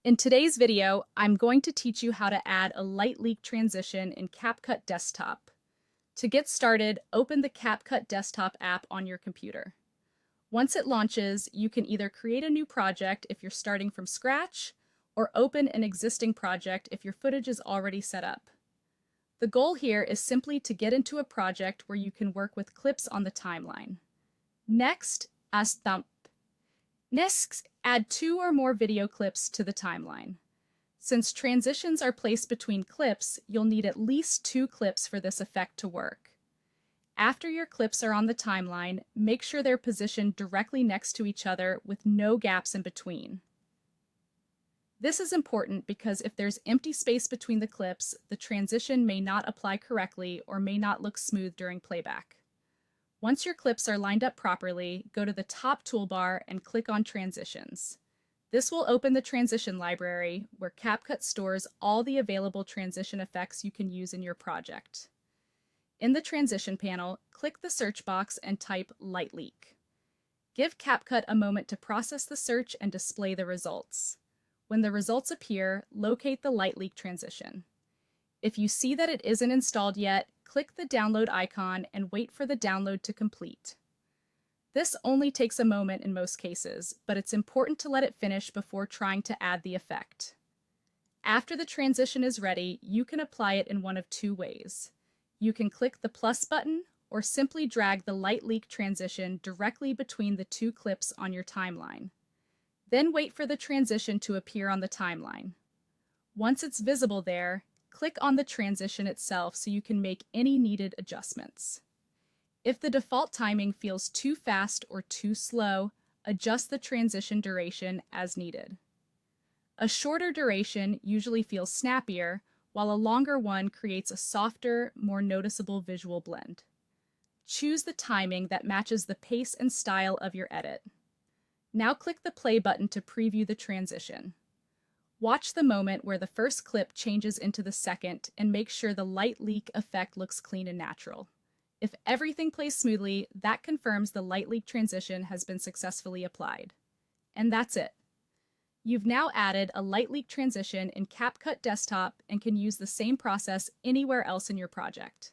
In today's video, I'm going to teach you how to add a light leak transition in CapCut Desktop. To get started, open the CapCut Desktop app on your computer. Once it launches, you can either create a new project if you're starting from scratch, or open an existing project if your footage is already set up. The goal here is simply to get into a project where you can work with clips on the timeline. Next, add 2 or more video clips to the timeline. Since transitions are placed between clips, you'll need at least 2 clips for this effect to work. After your clips are on the timeline, make sure they're positioned directly next to each other with no gaps in between. This is important because if there's empty space between the clips, the transition may not apply correctly or may not look smooth during playback. Once your clips are lined up properly, go to the top toolbar and click on Transitions. This will open the transition library, where CapCut stores all the available transition effects you can use in your project. In the transition panel, click the search box and type Light Leak. Give CapCut a moment to process the search and display the results. When the results appear, locate the light leak transition. If you see that it isn't installed yet, click the download icon and wait for the download to complete. This only takes a moment in most cases, but it's important to let it finish before trying to add the effect. After the transition is ready, you can apply it in one of 2 ways. You can click the plus button or simply drag the light leak transition directly between the 2 clips on your timeline. Then wait for the transition to appear on the timeline. Once it's visible there, click on the transition itself so you can make any needed adjustments. If the default timing feels too fast or too slow, adjust the transition duration as needed. A shorter duration usually feels snappier, while a longer one creates a softer, more noticeable visual blend. Choose the timing that matches the pace and style of your edit. Now click the play button to preview the transition. Watch the moment where the first clip changes into the second and make sure the light leak effect looks clean and natural. If everything plays smoothly, that confirms the light leak transition has been successfully applied. And that's it. You've now added a light leak transition in CapCut Desktop and can use the same process anywhere else in your project.